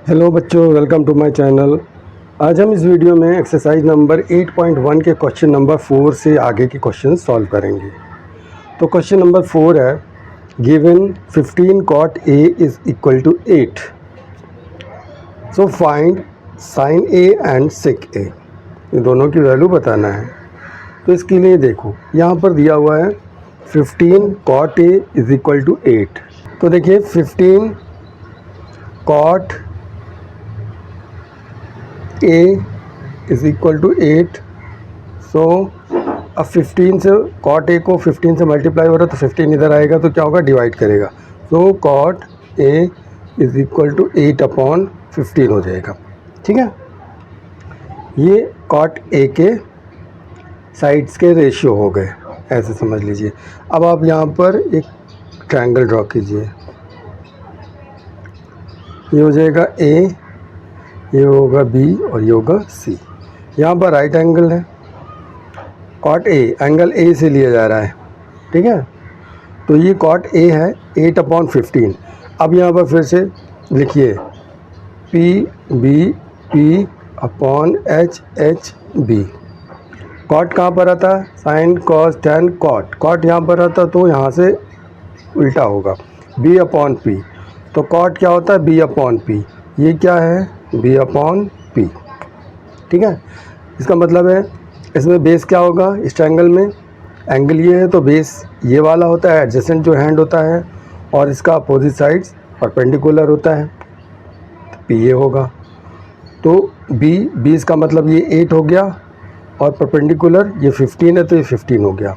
Hello बच्चों, welcome to my channel. आज हम इस वीडियो में एक्सरसाइज नंबर 8.1 के क्वेश्चन नंबर 4 से आगे के क्वेश्चन सॉल्व करेंगे। तो क्वेश्चन नंबर 4 है, given 15 cot A is equal to 8, so find sine A and sec A। ये दोनों की वैल्यू बताना है। तो इसके लिए देखो, यहाँ पर दिया हुआ है 15 cot A is equal to 8। तो देखिए 15 cot A is equal to 8। So अब 15 से cot A को 15 से मल्टीप्लाई हो रहा है तो 15 इधर आएगा तो क्या होगा, डिवाइड करेगा। So cot A is equal to 8/15 हो जाएगा। ठीक है, ये cot A के साइड्स के रेशियो हो गए, ऐसे समझ लीजिए। अब आप यहाँ पर एक ट्रायंगल ड्रॉ कीजिए। ये हो जाएगा A, ये होगा B और ये होगा C। यहाँ पर राइट एंगल है, cot A एंगल A से लिया जा रहा है। ठीक है, तो ये cot A है 8/15। अब यहाँ पर फिर से लिखिए P B P upon H H B। cot कहाँ पर आता है, sine cos tan cot। cot यहाँ पर आता तो यहाँ से उल्टा होगा B अपॉन P। तो cot क्या होता है, B अपॉन P। ये क्या है, B अपॉन P। ठीक है, इसका मतलब है इसमें बेस क्या होगा, इस ट्रायंगल में एंगल ये है तो बेस ये वाला होता है, एडजेसेंट जो हैंड होता है, और इसका अपोजिट साइड्स परपेंडिकुलर होता है, P ये होगा। तो B इसका मतलब ये 8 हो गया और परपेंडिकुलर ये 15 है तो ये 15 हो गया।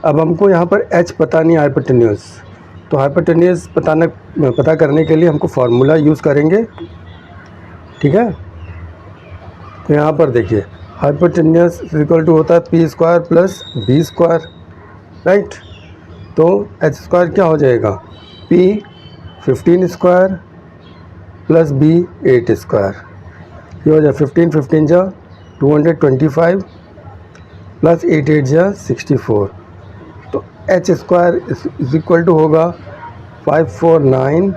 अब हमको यहाँ पर H पता नहीं, हाइपोटेन्यूस। तो हाइपोटेन्यूस पता करने के लिए हमको फार्मूला यूज़ करेंगे। ठीक है, तो यहाँ पर देखिए हाइपोटेन्यूस इक्वल टू होता है P square plus B square, right. तो H स्क्वायर क्या हो जाएगा, P 15 square plus B 8 square. ये हो जाए 15 जा 225 प्लस 8 जा 64। तो H square is equal to होगा 549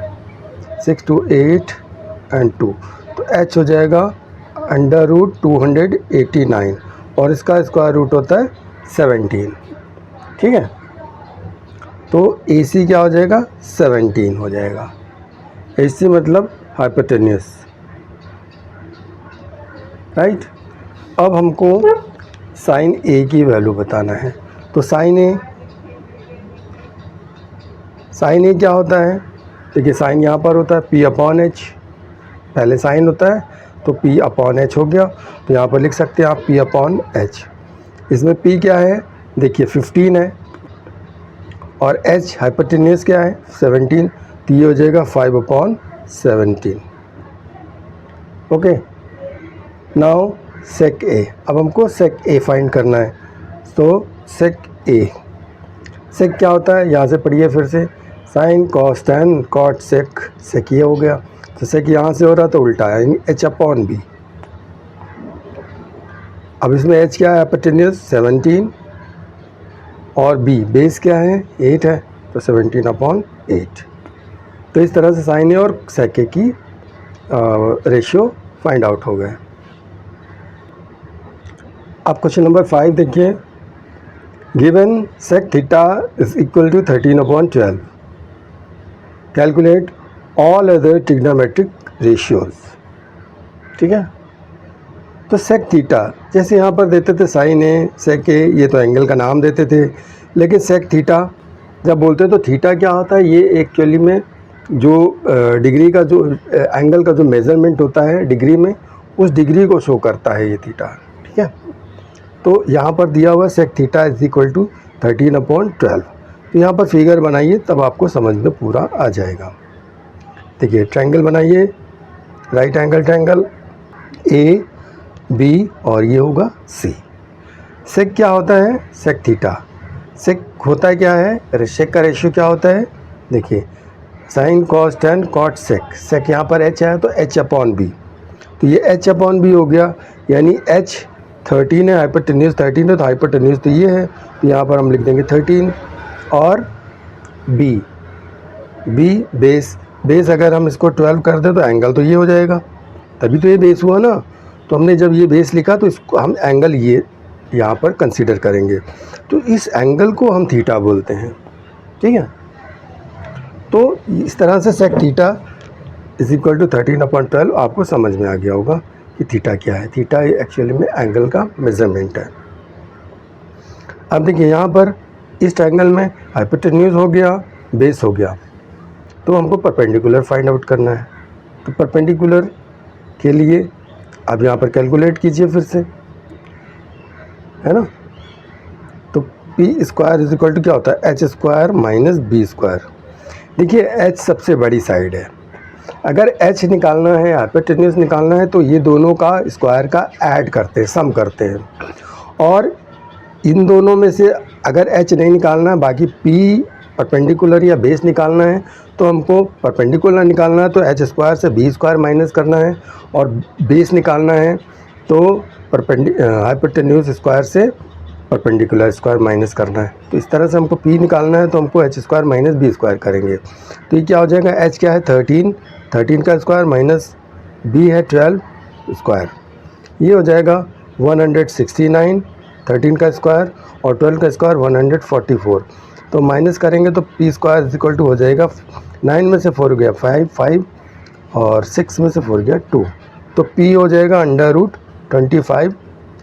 628 एंड 2। तो H हो जाएगा √289 और इसका स्क्वायर रूट होता है 17। ठीक है, तो AC क्या हो जाएगा, 17 हो जाएगा। AC मतलब हाइपोटेन्यूस, राइट। अब हमको साइन A की वैल्यू बताना है। तो साइन A क्या होता है, देखिए साइन यहाँ पर होता है P अपॉन H। पहले साइन होता है तो P अपॉन H हो गया, तो यहाँ पर लिख सकते हैं आप P अपॉन H। इसमें P क्या है, देखिए 15 है और H हाइपोटेन्यूस क्या है 17, तो ये हो जाएगा 5/17। Okay, now sec A। अब हमको सेक A फाइंड करना है। तो सेक A, सेक क्या होता है, यहाँ से पढ़िए फिर से, sine cos tan cot sec. Sec ये हो गया, तो सेक यहाँ से हो रहा तो उल्टा है, यानी H अपॉन B। अब इसमें H क्या है, हाइपोटेन्यूस 17 और B बेस क्या है 8 है, तो 17/8। तो इस तरह से साइन A और सेक A की रेशियो फाइंड आउट हो गए। अब क्वेश्चन नंबर 5 देखिए, given sec theta is equal to 13/12, calculate all other trigonometric ratios. ठीक है, तो सेक थीटा जैसे यहाँ पर देते थे साइन A सेक A, ये तो एंगल का नाम देते थे, लेकिन सेक थीटा जब बोलते हैं तो थीटा क्या होता है, ये एक्चुअली में जो डिग्री का जो एंगल का जो मेज़रमेंट होता है डिग्री में, उस डिग्री को शो करता है ये थीटा। ठीक है, तो यहाँ पर दिया हुआ sec theta is equal to 13/12। तो यहाँ पर फिगर बनाइए तब आपको समझ में पूरा आ जाएगा। देखिए ट्रायंगल बनाइए, right angle triangle A B और ये होगा C। सेक क्या होता है, सेक थीटा। सेक होता है क्या है, सेक का रेशियो क्या होता है, देखिए sine cos tan cot sec. Sec यहाँ पर H है तो H अपॉन B, तो ये H अपॉन B हो गया, यानी H 13 है, हाइपोटेन्यूस 13 है, तो हाइपोटेन्यूस तो ये है, तो यहाँ पर हम लिख देंगे 13। और B बेस बेस अगर हम इसको 12 कर दें तो एंगल तो ये हो जाएगा, तभी तो ये बेस हुआ ना। तो हमने जब ये बेस लिखा तो इसको हम एंगल ये यहाँ पर कंसीडर करेंगे, तो इस एंगल को हम थीटा बोलते हैं, ठीक है। तो इस तरह से sec theta is equal to 13/12 आपको समझ में आ गया होगा कि थीटा क्या है। थीटा एक्चुअली में एंगल का मेजरमेंट है। अब देखिए यहाँ पर इस ट्रायंगल में हाइपोटेन्यूज हो गया, बेस हो गया, तो हमको परपेंडिकुलर फाइंड आउट करना है। तो परपेंडिकुलर के लिए अब यहाँ पर कैलकुलेट कीजिए फिर से, है ना। तो P square is equal to क्या होता है, H square minus B square. देखिए एच सबसे बड़ी साइड है, अगर एच निकालना है, हाइपोटेन्यूज निकालना है, तो ये दोनों का स्क्वायर का ऐड करते हैं, सम करते हैं। और इन दोनों में से अगर एच नहीं निकालना है, बाकी पी परपेंडिकुलर या बेस निकालना है, तो हमको परपेंडिकुलर निकालना है तो एच स्क्वायर से बी स्क्वायर माइनस करना है, और बेस निकालना है तो हाइपोटेन्यूज स्क्वायर से परपेंडिकुलर स्क्वायर माइनस करना है। तो इस तरह से हमको पी निकालना है तो हमको H square minus B square करेंगे। तो ये क्या हो जाएगा, एच क्या है 13 का स्क्वायर माइनस बी है 12 स्क्वायर, ये हो जाएगा 169, 13 का स्क्वायर और 12 का स्क्वायर 144। तो माइनस करेंगे तो P square is equal to हो जाएगा 9 में से 4 गया 5 और 6 में से 4 गया 2, तो पी हो जाएगा √25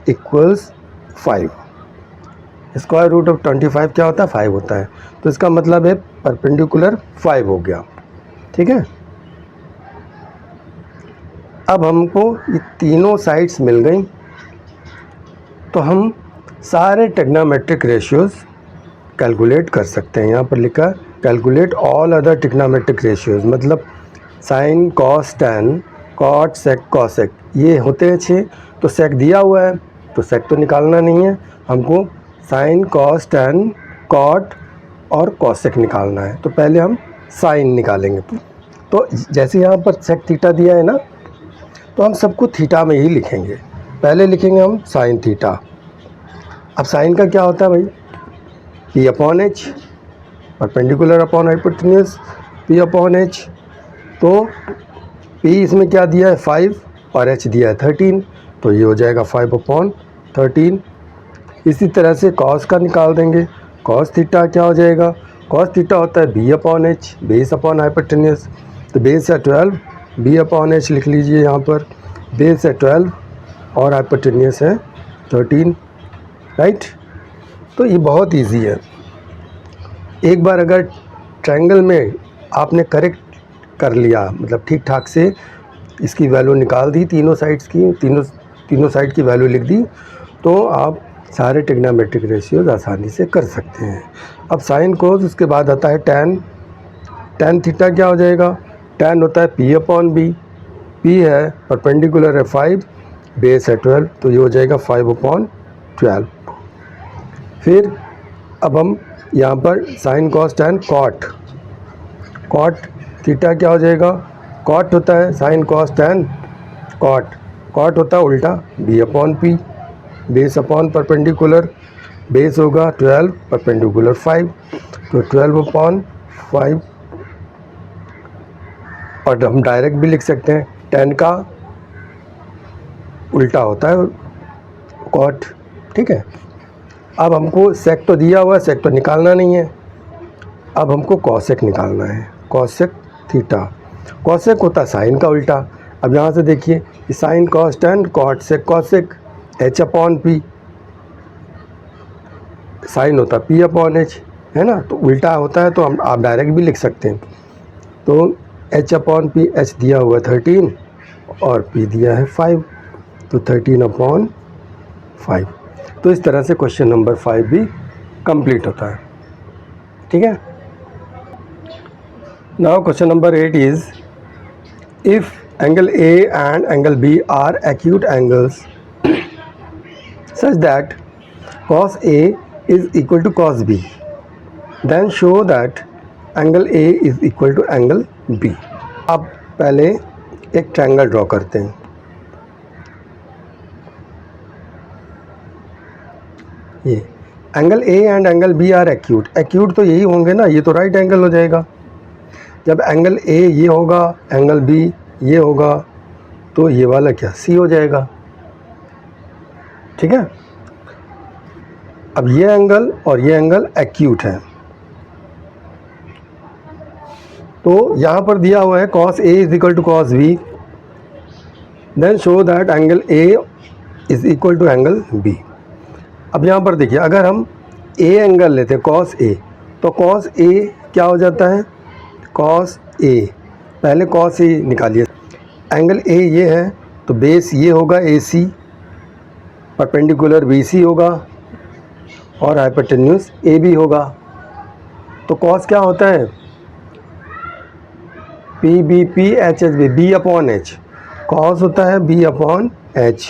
इक्वल्स 5। स्क्वायर रूट ऑफ 25 क्या होता है, 5 होता है। तो इसका मतलब है परपेंडिकुलर 5 हो गया, ठीक है। अब हमको ये तीनों साइड्स मिल गई, तो हम सारे ट्रिग्नोमेट्रिक रेशियोज कैलकुलेट कर सकते हैं। यहाँ पर लिखा calculate all other trigonometric ratios, मतलब sine cos tan cot sec cosec, ये होते हैं 6। तो सेक दिया हुआ है तो सेक तो निकालना नहीं है, हमको साइन कॉस टैन कॉट और कॉसेक निकालना है। तो पहले हम साइन निकालेंगे। तो जैसे यहाँ पर सेक थीटा दिया है ना, तो हम सबको थीटा में ही लिखेंगे। पहले लिखेंगे हम साइन थीटा। अब साइन का क्या होता है भाई, P upon H, perpendicular upon hypotenuse, P upon H. तो पी इसमें क्या दिया है 5 और एच दिया है 13, तो ये हो जाएगा 5/13। इसी तरह से कॉस का निकाल देंगे। कॉस थीटा क्या हो जाएगा, कॉस थीटा होता है B upon H, base upon hypotenuse. तो बेस है 12, बी अपॉन एच लिख लीजिए यहाँ पर, बेस है 12 और हाइपोटेन्यूज है 13, राइट। तो ये बहुत इजी है। एक बार अगर ट्रायंगल में आपने करेक्ट कर लिया, मतलब ठीक ठाक से इसकी वैल्यू निकाल दी, तीनों साइड्स की, तीनों साइड की वैल्यू लिख दी, तो आप सारे ट्रिग्नोमेट्रिक रेशियोज आसानी से कर सकते हैं। अब साइन कोस, उसके बाद आता है टैन। टैन थीटा क्या हो जाएगा, टैन होता है पी अपॉन बी, पी है परपेंडिकुलर है 5, बेस है 12, तो ये हो जाएगा 5/12। फिर अब हम यहाँ पर sine cos tan cot, cot theta क्या हो जाएगा, कॉट होता है sine cos tan cot, cot होता है उल्टा B upon P, base upon perpendicular, base होगा 12 परपेंडिकुलर 5, तो 12/5। और हम डायरेक्ट भी लिख सकते हैं, टैन का उल्टा होता है कॉट, ठीक है। अब हमको सेक तो दिया हुआ है, सेक तो निकालना नहीं है, अब हमको कॉसेक निकालना है। कॉसेक थीटा, कॉसेक होता है साइन का उल्टा। अब यहाँ से देखिए sine cos tan cot sec cosec, H upon P, sine होता है पी अपॉन एच, है ना। तो उल्टा होता है तो हम आप डायरेक्ट भी लिख सकते हैं। तो एच अपॉन पी, एच दिया हुआ 13 और पी दिया है 5, तो 13/5। तो इस तरह से क्वेश्चन नंबर 5 भी कंप्लीट होता है, ठीक है। Now question number 8 is, if angle A and angle B are acute angles such that cos A is equal to cos B, then show that angle A is equal to angle B। अब पहले एक triangle draw करते हैं। ये angle A and angle B are acute, acute तो यही होंगे ना, ये तो राइट एंगल हो जाएगा। जब एंगल ए ये होगा, एंगल बी ये होगा, तो ये वाला क्या सी हो जाएगा। ठीक है, अब ये एंगल और ये एंगल एक्यूट है, तो यहाँ पर दिया हुआ है cos A is equal to cos B, then show that angle A is equal to angle B। अब यहाँ पर देखिए, अगर हम A एंगल लेते हैं cos A, तो cos A क्या हो जाता है, cos A, पहले cos A निकालिए, एंगल A ये है तो बेस ये होगा AC, परपेंडिकुलर BC होगा और हाइपोटेन्यूस AB होगा। तो cos क्या होता है, PBP HHB, B upon H, cos होता है B अपॉन H।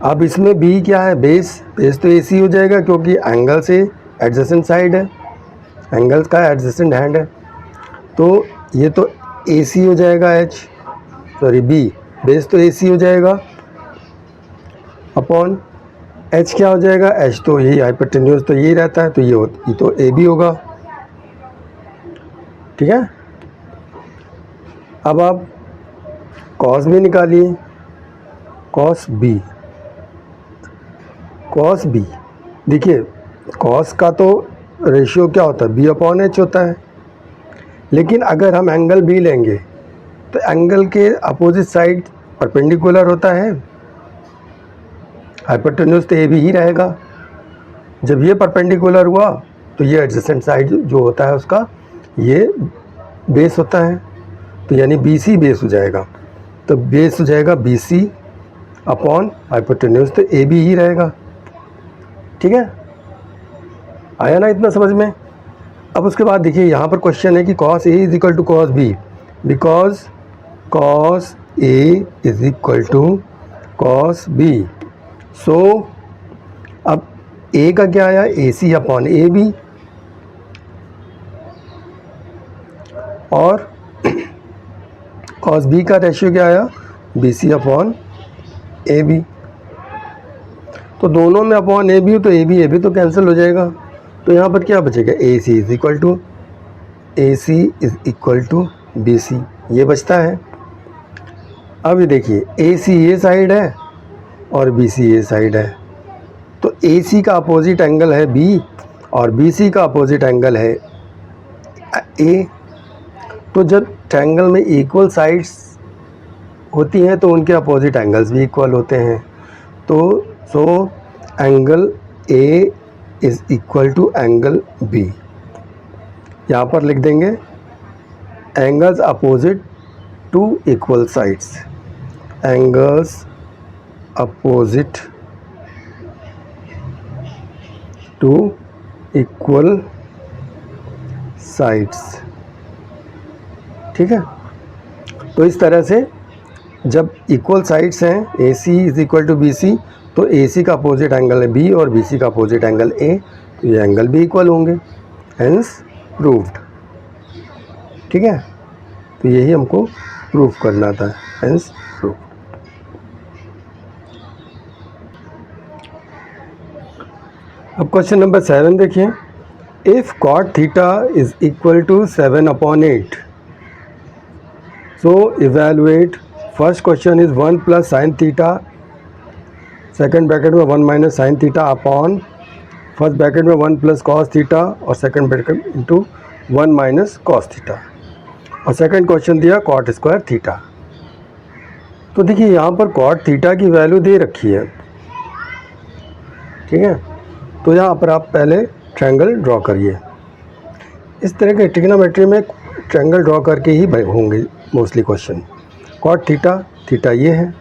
अब इसमें B क्या है, बेस तो AC हो जाएगा क्योंकि एंगल से एडजेसेंट साइड है, एंगल का एडजेसेंट हैंड है, तो ये तो AC हो जाएगा B, बेस तो AC हो जाएगा अपॉन H क्या हो जाएगा, H तो यही हाइपोटेन्यूस तो यही रहता है, तो ये तो AB होगा। ठीक है, अब आप cos भी निकालिए, cos B, देखिए cos का तो रेशियो क्या होता है, B अपॉन H होता है, लेकिन अगर हम एंगल B लेंगे तो एंगल के अपोजिट साइड परपेंडिकुलर होता है, हाइपोटेन्यूस तो AB ही रहेगा। जब ये परपेंडिकुलर हुआ तो ये एडजेसेंट साइड जो होता है उसका ये बेस होता है, तो यानी BC बेस हो जाएगा, तो बेस हो जाएगा BC अपॉन हाइपोटेन्यूस तो AB ही रहेगा। ठीक है, आया ना इतना समझ में। अब उसके बाद देखिए यहाँ पर क्वेश्चन है कि cos A is equal to cos B, because cos A is equal to cos B। So अब A का क्या आया, AC अपॉन AB, और cos B का रेशियो क्या आया, BC अपॉन AB। तो दोनों में अपॉन AB तो AB तो कैंसिल हो जाएगा, तो यहाँ पर क्या बचेगा, AC is equal to BC, ये बचता है। अब ये देखिए AC ये साइड है और BC ये साइड है, तो AC का अपोजिट एंगल है B और BC का अपोजिट एंगल है A। तो जब ट्रायंगल में इक्वल साइड्स होती हैं तो उनके अपोजिट एंगल्स भी इक्वल होते हैं, तो so angle A is equal to angle B। यहाँ पर लिख देंगे angles opposite to equal sides, angles opposite to equal sides. ठीक है, तो इस तरह से जब इक्वल साइड्स हैं AC is equal to BC, तो AC का अपोजिट एंगल है B और BC का अपोजिट एंगल A, तो ये एंगल भी इक्वल होंगे, हेंस प्रूव्ड। ठीक है, तो यही हमको प्रूव करना था, हेंस प्रूव्ड। अब क्वेश्चन नंबर 7 देखिए, if cot theta is equal to 7/8, so evaluate. First question is 1 plus sine theta, second bracket में 1 minus sine theta upon first bracket में 1 प्लस कॉस थीटा और second bracket into 1 minus cos theta, और second question दिया cot square theta. तो देखिए यहाँ पर cot theta की वैल्यू दे रखी है। ठीक है, तो यहाँ पर आप पहले ट्रायंगल ड्रॉ करिए। इस तरह के ट्रिग्नोमेट्री में ट्रायंगल ड्रॉ करके ही होंगे मोस्टली क्वेश्चन। कॉट थीटा ये है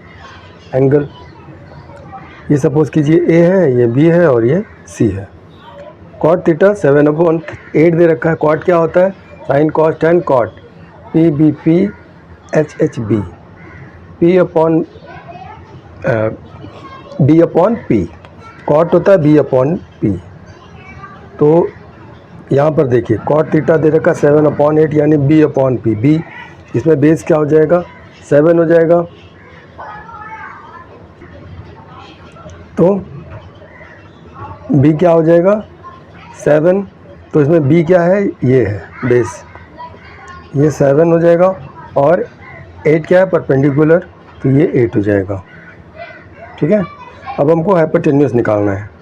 एंगल, ये सपोज कीजिए A है, ये B है और ये C है। कॉट थीटा 7/8 दे रखा है। कॉट क्या होता है, sine cos tan cot, PBP HHB, P upon B upon P, cot होता है B अपॉन P। तो यहाँ पर देखिए कॉट थीटा दे रखा 7/8 यानी B अपॉन P, B इसमें बेस क्या हो जाएगा, 7 हो जाएगा, तो B क्या हो जाएगा 7, तो इसमें B क्या है, ये है बेस, ये 7 हो जाएगा और 8 क्या है परपेंडिकुलर, तो ये 8 हो जाएगा। ठीक है, अब हमको हाइपोटेन्यूस निकालना है।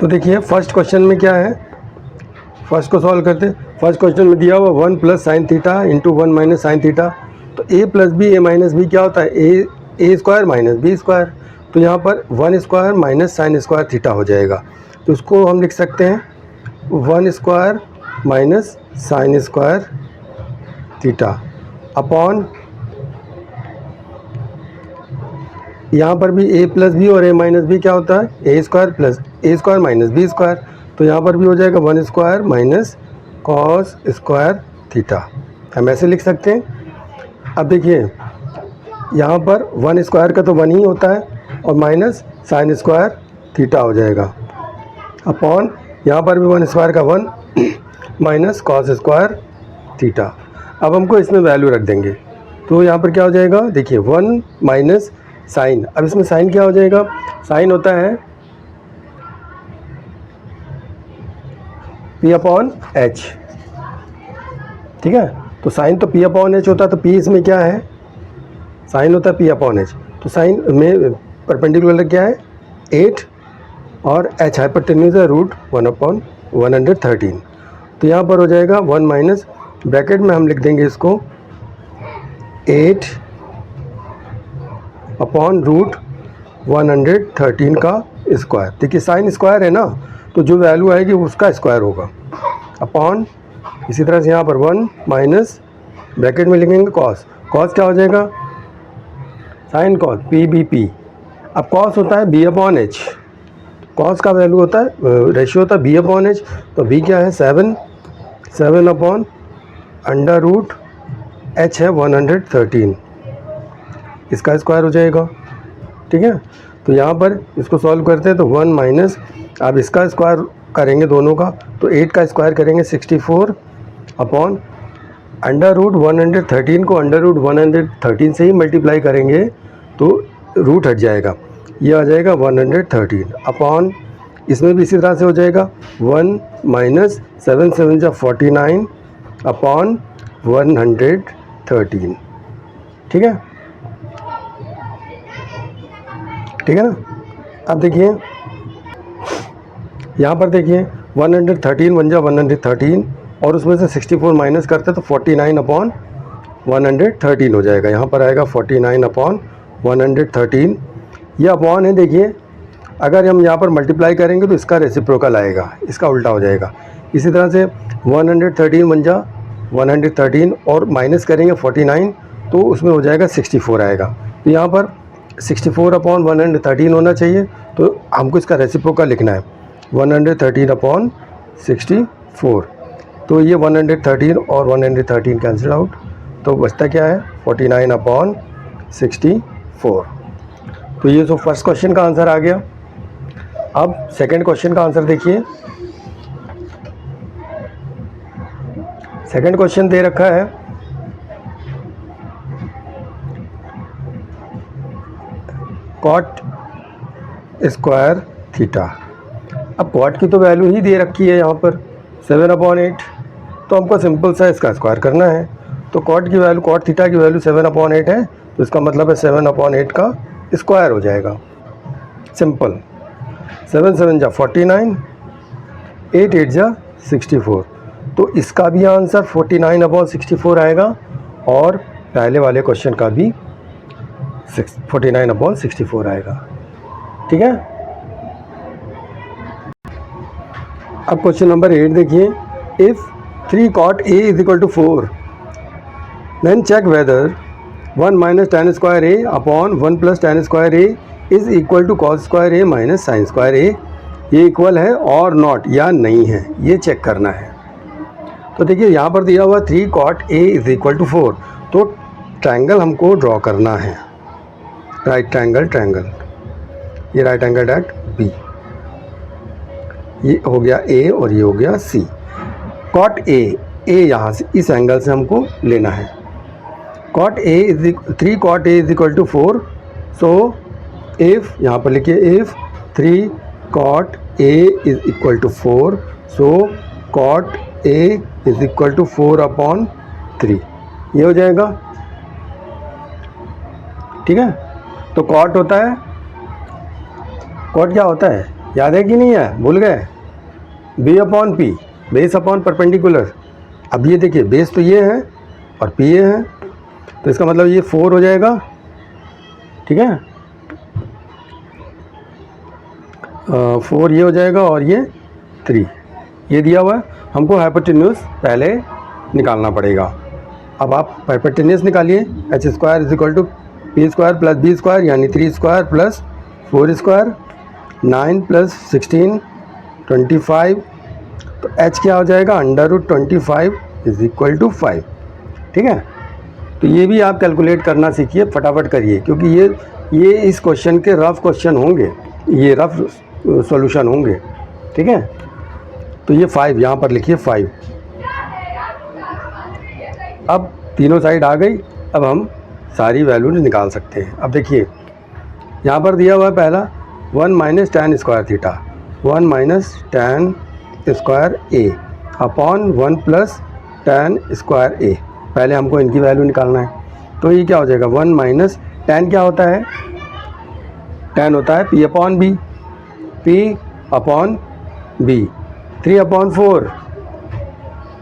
तो देखिए फर्स्ट क्वेश्चन में क्या है, फर्स्ट को सॉल्व करते हैं। फर्स्ट क्वेश्चन में दिया हुआ 1 plus sine theta into 1 minus sine theta. तो a plus B, A minus B क्या होता है, A square minus B square. तो यहाँ पर 1 square minus sine square theta हो जाएगा। तो उसको हम लिख सकते हैं 1 square minus sine square theta upon, यहाँ पर भी a प्लस बी और a माइनस बी क्या होता है, A square plus A square minus B square. तो यहाँ पर भी हो जाएगा 1 square minus cos square theta, हम ऐसे लिख सकते हैं। अब देखिए यहाँ पर 1 स्क्वायर का तो 1 ही होता है और माइनस साइन स्क्वायर थीटा हो जाएगा अपॉन, यहाँ पर भी 1 स्क्वायर का 1 माइनस कॉस स्क्वायर थीटा। अब हमको इसमें वैल्यू रख देंगे, तो यहाँ पर क्या हो जाएगा, देखिए 1 माइनस साइन। अब इसमें साइन क्या हो जाएगा, साइन होता है P अपॉन एच। ठीक है, तो साइन तो P अपॉन एच होता है, तो P इसमें क्या है, साइन होता है P अपॉन एच। तो साइन में परपेंडिकुलर क्या है 8 और एच हाइपोटेन्यूज है √1/113। तो यहाँ पर हो जाएगा 1 माइनस, ब्रैकेट में हम लिख देंगे इसको 8 अपॉन √113 का स्क्वायर। देखिए साइन स्क्वायर है ना, तो जो वैल्यू आएगी उसका स्क्वायर होगा अपॉन, इसी तरह से यहाँ पर 1 माइनस ब्रैकेट में लिखेंगे कॉस। कॉस क्या हो जाएगा, sine cos P B P. अब कॉस होता है बी अपॉन एच, कॉस का वैल्यू होता है, रेशियो होता है बी अपॉन एच। तो बी क्या है 7 अपॉन अंडर रूट एच है 113, इसका स्क्वायर हो जाएगा। ठीक है, तो यहाँ पर इसको सॉल्व करते हैं तो 1 माइनस, अब इसका स्क्वायर करेंगे दोनों का, तो 8 का स्क्वायर करेंगे 64 अपॉन अंडर रूट 113 को अंडर रूट 113 से ही मल्टीप्लाई करेंगे तो रूट हट जाएगा, ये आ जाएगा 113 अपॉन, इसमें भी इसी तरह से हो जाएगा 1 माइनस 7 7 जा 49 अपॉन 113। ठीक है, ठीक है ना। अब देखिए यहाँ पर देखिए 113 बन जा 113 और उसमें से 64 माइनस करते तो 49 अपॉन 113 हो जाएगा। यहाँ पर आएगा 49 अपॉन 113, ये अपॉन है। देखिए अगर हम यहाँ पर मल्टीप्लाई करेंगे तो इसका रेसिप्रोकल आएगा, इसका उल्टा हो जाएगा। इसी तरह से 113 बन जा 113 और माइनस करेंगे 49 तो उसमें हो जाएगा 64 आएगा। तो यहाँ पर 64 अपॉन 113 होना चाहिए, तो हमको इसका रेसिप्रोकल लिखना है 113 अपॉन 64। तो ये 113 और 113 कैंसिल आउट, तो बचता क्या है 49 अपॉन 64। तो ये तो फर्स्ट क्वेश्चन का आंसर आ गया। अब सेकंड क्वेश्चन का आंसर देखिए। सेकंड क्वेश्चन दे रखा है कॉट स्क्वायर थीटा। अब कॉट की तो वैल्यू ही दे रखी है यहाँ पर 7/8, तो हमको सिंपल सा इसका स्क्वायर करना है। तो कॉट की वैल्यू, कॉट थीटा की वैल्यू 7/8 है, तो इसका मतलब है 7/8 का स्क्वायर हो जाएगा। सिंपल, 7 7 जा 49, 8 8 जा 64, तो इसका भी आंसर 49/64 आएगा और पहले वाले क्वेश्चन का भी 49/64 आएगा। ठीक है, अब क्वेश्चन नंबर 8 देखिए। If 3 cot A is equal to 4 then check whether 1 minus tan square A upon 1 plus tan square A is equal to cos square A minus sine square A, ये equal है और not या नहीं है, ये check करना है। तो देखिए यहाँ पर दिया हुआ 3 cot A is equal to 4, तो ट्रायंगल हमको ड्रॉ करना है। राइट ट्रायंगल, ये राइट एंगल एट बी, ये हो गया ए और ये हो गया सी। कॉट ए यहाँ से इस एंगल से हमको लेना है। Cot A is 3 cot A is equal to 4, so if यहाँ पर लिखिए if 3 cot A is equal to 4, so cot A is equal to 4/3, ये हो जाएगा। ठीक है, तो कॉट होता है, कॉट क्या होता है याद है कि नहीं है, भूल गए, B/P, बेस अपॉन परपेंडिकुलर। अब ये देखिए बेस तो ये है और P ये है, तो इसका मतलब ये 4 हो जाएगा। ठीक है, 4 ये हो जाएगा और ये 3 ये दिया हुआ है। हमको हाइपोटेन्यूज पहले निकालना पड़ेगा। अब आप हाइपोटेन्यूज निकालिए, h² is equal to P² plus B², यानी 3² प्लस 4², 9 प्लस 16 25, तो h क्या हो जाएगा, √25 इज इक्वल टू 5। ठीक है, तो ये भी आप कैलकुलेट करना सीखिए, फटाफट करिए, क्योंकि ये इस क्वेश्चन के रफ क्वेश्चन होंगे, ये रफ सॉल्यूशन होंगे। ठीक है, तो ये 5 यहाँ पर लिखिए 5। अब तीनों साइड आ गई, अब हम सारी वैल्यू निकाल सकते हैं। अब देखिए यहाँ पर दिया हुआ है पहला 1 minus tan square theta, 1 minus tan square A upon 1 plus tan square A. पहले हमको इनकी वैल्यू निकालना है, तो ये क्या हो जाएगा, 1 माइनस tan क्या होता है, tan होता है P/B, P/B 3/4।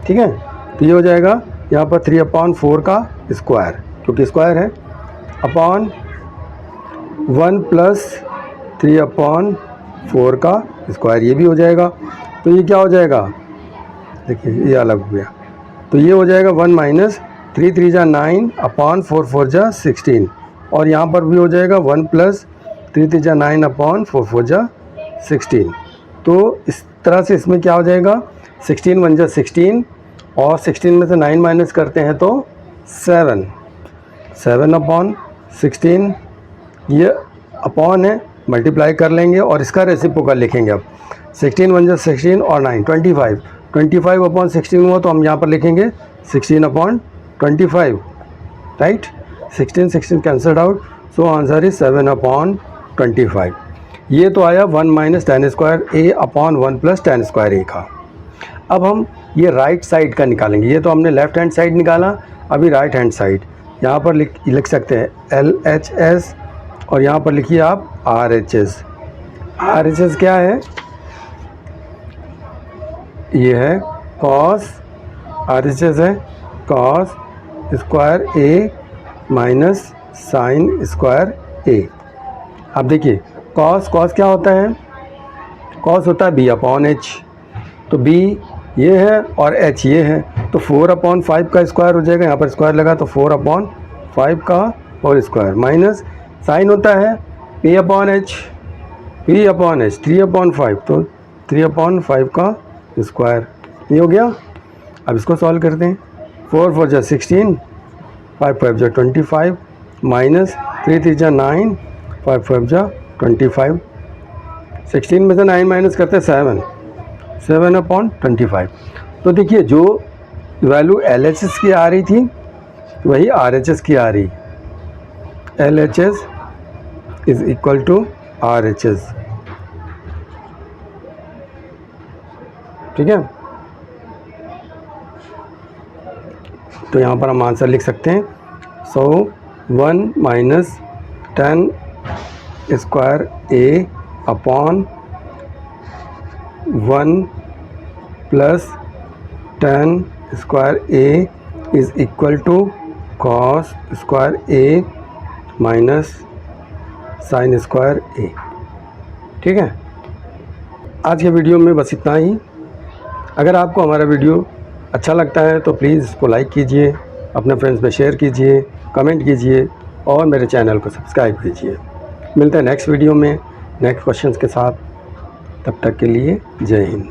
ठीक है, तो ये हो जाएगा यहाँ पर 3/4 का स्क्वायर, क्योंकि स्क्वायर है, अपॉन 1 प्लस 3/4 का स्क्वायर, ये भी हो जाएगा। तो ये क्या हो जाएगा, देखिए ये अलग हो गया, तो ये हो जाएगा 1 माइनस 3 3 जा 9 अपॉन 4 4 जा 16, और यहाँ पर भी हो जाएगा 1 प्लस 3 3 जा 9 अपॉन 4 4 जा 16। तो इस तरह से इसमें क्या हो जाएगा, 16 1 जा 16, और 16 में से 9 माइनस करते हैं तो 7/16, ये अपॉन है, मल्टीप्लाई कर लेंगे और इसका रेसिप्रोकल लिखेंगे। अब 16 1 जा 16 और 9 25/16 हुआ, तो हम यहाँ पर लिखेंगे 16/25, right. 16 cancelled out, so answer is 7/25। ये तो आया 1 minus tan square A upon 1 plus tan square ए का। अब हम ये राइट साइड का निकालेंगे, ये तो हमने लेफ्ट हैंड साइड निकाला, अभी राइट हैंड साइड। यहाँ पर लिख सकते हैं LHS, और यहाँ पर लिखिए आप RHS। RHS क्या है, ये है cos, RHS है cos square A minus sine square ए। अब देखिए cos क्या होता है, cos होता है B/H, तो B ये है और H ये है, तो 4/5 का स्क्वायर हो जाएगा, यहाँ पर स्क्वायर लगा तो 4/5 का और स्क्वायर, माइनस साइन होता है P/H 3/5, तो 3/5 का स्क्वायर, ये हो गया। अब इसको सॉल्व करते हैं, 4 4 जा 16, 5 5 जा 25, माइनस 3 3 जा 9, 5 5 जा 25, 16 में से 9 माइनस करते हैं 7/25। तो देखिए जो वैल्यू LHS की आ रही थी वही RHS की आ रही, LHS is equal to RHS। ठीक है, तो यहाँ पर हम आंसर लिख सकते हैं, so 1 minus tan square A upon 1 plus tan square A is equal to cos square A minus sine square A. ठीक है, आज के वीडियो में बस इतना ही। अगर आपको हमारा वीडियो अच्छा लगता है तो प्लीज़ इसको लाइक कीजिए, अपने फ्रेंड्स में शेयर कीजिए, कमेंट कीजिए और मेरे चैनल को सब्सक्राइब कीजिए। मिलते हैं नेक्स्ट वीडियो में नेक्स्ट क्वेश्चंस के साथ, तब तक के लिए जय हिंद।